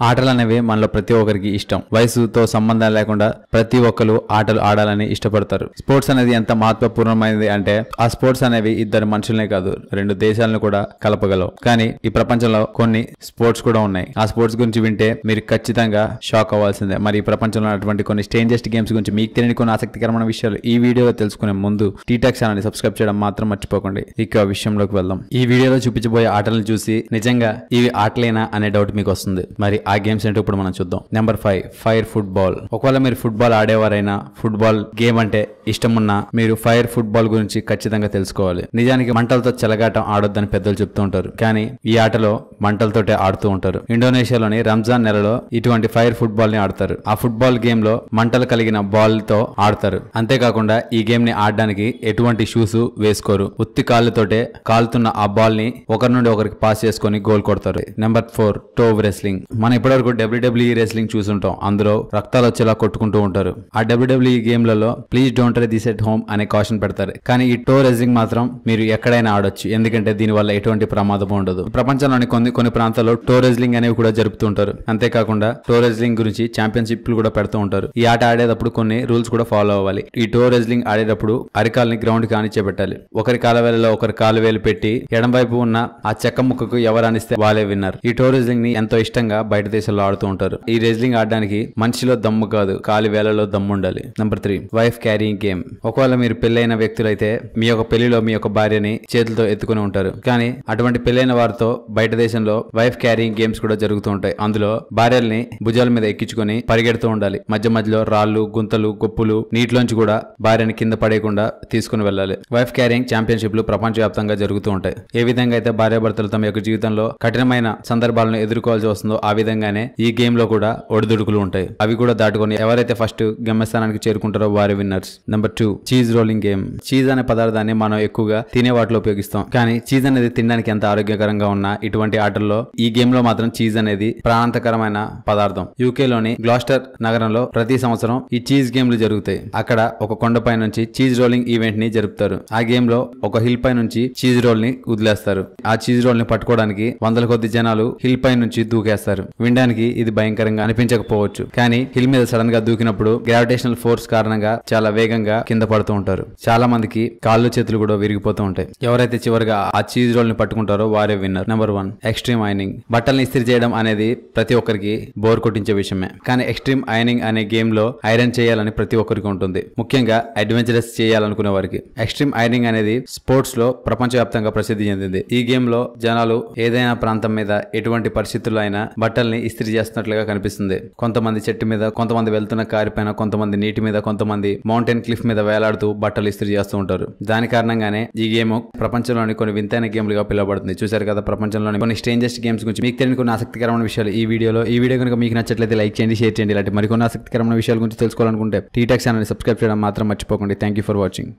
ఆటలు అనేవి మనలో ప్రతి ఒక్కరికి ఇష్టం. వయసుతో సంబంధం లేకుండా ప్రతి ఒక్కరు ఆటలు ఆడాలని ఇష్టపడతారు. స్పోర్ట్స్ అనేది ఎంత మహత్వపూర్ణమైనది అంటే ఆ స్పోర్ట్స్ అనేవి ఇద్దరు మనుషులనే కాదు, 2 దేశాలను కూడా కలపగలవు. కానీ ఈ ప్రపంచంలో కొన్ని స్పోర్ట్స్ కూడా ఉన్నాయి. ఆ స్పోర్ట్స్ గురించి వింటే మీరు ఖచ్చితంగా షాక్ అవ్వాల్సిందే. మరి ఈ ప్రపంచంలో ఉన్నటువంటి కొన్ని స్ట్రేంజెస్ట్ గేమ్స్ గురించి మీకు తెలియని కొన్ని ఆసక్తికరమైన విషయాలు ఈ వీడియోలో తెలుసుకునే ముందు టీటాక్ ఛానల్ సబ్స్క్రైబ్ చేయడం మాత్రం మర్చిపోకండి. ఇక విషయంలోకి వెళ్దాం. ఈ వీడియోలో చూపించబోయే ఆటలను చూసి నిజంగా ఇవి ఆటలేనా అనే డౌట్ మీకు వస్తుంది. మరి ఆ గేమ్స్ ఏంటో ఇప్పుడు మనం చూద్దాం. Number 5 fire football. ఒకవేళ మీరు ఫుట్బాల్ ఆడేవారైనా, ఫుట్బాల్ గేమ్ అంటే ఇష్టం ఉన్నా మీరు ఫైర్ ఫుట్బాల్ గురించి ఖచ్చితంగా తెలుసుకోవాలి. నిజానికి మంటలతో చెలగాటం ఆడొద్దని పెద్దలు చెప్తూ ఉంటారు, కానీ ఈ ఆటలో మంటలతోటే ఆడుతూ ఉంటారు. ఇండోనేషియాలోని రంజాన్ నెలలో ఇటువంటి ఫైర్ ఫుట్బాల్ ని ఆడతారు. ఆ ఫుట్బాల్ గేమ్ లో మంటలు కలిగిన బాల్ తో ఆడతారు. అంతేకాకుండా ఈ గేమ్ ని ఆడడానికి ఎటువంటి షూస్ వేసుకోరు. ఉత్తి కాళ్ళతోటే కాలుతున్న ఆ బాల్ ని ఒకరి నుండి ఒకరికి పాస్ చేసుకుని గోల్ కొడతారు. Number 4 toe wrestling. మనం ఇప్పటివరకు WWE రెస్లింగ్ చూసుంటాం. అందులో రక్తాలు వచ్చేలా కొట్టుకుంటూ ఉంటారు. ఆ WWE గేమ్లలో please don't try this at home అనే కాషన్ పెడతారు. కానీ ఈ టో రెస్లింగ్ మాత్రం మీరు ఎక్కడైనా ఆడొచ్చు, ఎందుకంటే దీని వల్ల ఎటువంటి ప్రమాదం ఉండదు. ప్రపంచంలోని కొన్ని ప్రాంతాల్లో టో రెస్లింగ్ అనేవి కూడా జరుపుతూ ఉంటారు. అంతేకాకుండా టో రెస్లింగ్ గురించి ఛాంపియన్షిప్లు కూడా పెడుతూ ఉంటారు. ఈ ఆట ఆడేటప్పుడు కొన్ని రూల్స్ కూడా ఫాలో అవ్వాలి. ఈ టో రెస్లింగ్ ఆడేటప్పుడు అరికాల్ని గ్రౌండ్ కానిచ్చేబెట్టాలి. ఒకరి కాల వేలలో ఒకరి కాలు వేలు పెట్టి ఎడం వైపు ఉన్న ఆ చెక్క ముక్కకు ఎవరు అనిస్తే వాళ్ళే విన్నర్. ఈ టో రెస్లింగ్ ని ఎంతో ఇష్టంగా బయట దేశాల్లో ఆడుతూ ఉంటారు. ఈ రెస్లింగ్ ఆడడానికి మనిషిలో దమ్ము కాదు, కాలి వేలలో దమ్ము ఉండాలి. Number 3 wife carrying game. ఒకవేళ మీరు పెళ్లైన వ్యక్తులైతే మీ యొక్క పెళ్లిలో మీ యొక్క భార్యని చేతులతో ఎత్తుకుని ఉంటారు. కానీ అటువంటి పెళ్లైన వారితో బయట దేశంలో వైఫ్ క్యారింగ్ గేమ్స్ కూడా జరుగుతూ ఉంటాయి. అందులో భార్యల్ని భుజాల మీద ఎక్కించుకొని పరిగెడుతూ ఉండాలి. మధ్య మధ్యలో రాళ్లు, గుంతలు, గొప్పులు, నీటిలోంచి కూడా భార్యని కింద పడేయకుండా తీసుకుని వెళ్ళాలి. వైఫ్ క్యారింగ్ ఛాంపియన్షిప్లు ప్రపంచవ్యాప్తంగా జరుగుతూ ఉంటాయి. ఏ విధంగా అయితే భార్యాభర్తలు తమ యొక్క జీవితంలో కఠినమైన సందర్భాలను ఎదుర్కోవాల్సి వస్తుందో ఆ విధంగానే ఈ గేమ్ లో కూడా ఒడిదుడుకులు ఉంటాయి. అవి కూడా దాటుకొని ఎవరైతే ఫస్ట్ గమ్యస్థానానికి చేరుకుంటారో వారి winners. Number 2 cheese rolling game. Cheese అనే పదార్థాన్ని మనం ఎక్కువగా తినే వాటిలో ఉపయోగిస్తాం. కానీ చీజ్ అనేది తినడానికి ఎంత ఆరోగ్యకరంగా ఉన్నా ఇటువంటి ఆటల్లో ఈ గేమ్ లో మాత్రం చీజ్ అనేది ప్రాణాంతకరమైన పదార్థం. యూకే లోని గ్లాస్టర్ నగరంలో ప్రతి సంవత్సరం ఈ చీజ్ గేమ్లు జరుగుతాయి. అక్కడ ఒక కొండపై నుంచి చీజ్ రోలింగ్ ఈవెంట్ ని జరుపుతారు. ఆ గేమ్ లో ఒక హిల్ పై నుంచి చీజ్ రోల్ ని వదిలేస్తారు. ఆ చీజ్ రోల్ ని పట్టుకోవడానికి వందల కొద్ది జనాలు హిల్ పై నుంచి దూకేస్తారు. వినడానికి ఇది భయంకరంగా అనిపించకపోవచ్చు, కానీ హిల్ మీద సడన్ గా దూకినప్పుడు గ్రావిటేషనల్ ఫోర్స్ కారణంగా చాలా వేగంగా కింద పడుతూ ఉంటారు. చాలా మందికి కాళ్ళు చేతులు కూడా విరిగిపోతూ ఉంటాయి. ఎవరైతే చివరిగా ఆ చీజ్ రోల్ ని పట్టుకుంటారో వారే విన్నర్. Number 1 extreme ironing. బట్టల్ని ఇస్త్రీ చేయడం అనేది ప్రతి ఒక్కరికి బోర్ కొట్టించే విషయమే, కానీ ఎక్స్ట్రీమ్ ఐనింగ్ అనే గేమ్ లో ఐరన్ చేయాలని ప్రతి ఒక్కరికి ఉంటుంది, ముఖ్యంగా అడ్వెంచరస్ చేయాలనుకునే వారికి. ఎక్స్ట్రీమ్ ఐనింగ్ అనేది స్పోర్ట్స్ లో ప్రపంచవ్యాప్తంగా ప్రసిద్ధి చెందింది. ఈ గేమ్ లో జనాలు ఏదైనా ప్రాంతం మీద ఎటువంటి పరిస్థితుల్లో అయినా బట్టల్ని ఇస్త్రీ చేస్తున్నట్లుగా కనిపిస్తుంది. కొంతమంది చెట్టు మీద, కొంతమంది వెళ్తున్న కారు పైన, కొంతమంది నీటి మీద, కొంతమంది మౌంటైన్ క్లిఫ్ మీద వేలాడుతూ బట్టలు ఇస్త్రీ చేస్తూ ఉంటారు. దాని కారణంగానే ఈ గేమ్ ప్రపంచంలోని కొన్ని వింతైన గేమ్లుగా పిలువబడుతుంది. చూశారు కదా, ప్రపంచంలోని కొన్ని స్ట్రేంజెస్ట్ గేమ్స్ గురించి మీకు తెలియని కొన్ని ఆసక్తికరమైన విషయాలు ఈ వీడియో కనుక మీకు నచ్చట్లయితే లైక్ చేయండి, షేర్ చేయండి. ఇలాంటి మరికొన్ని ఆసక్తికరమైన విషయాల గురించి తెలుసుకోవాలనుకుంటే టీటాక్ ఛానల్ సబ్స్క్రైబ్ చేయడం మాత్రం మర్చిపోకండి. Thank you for watching.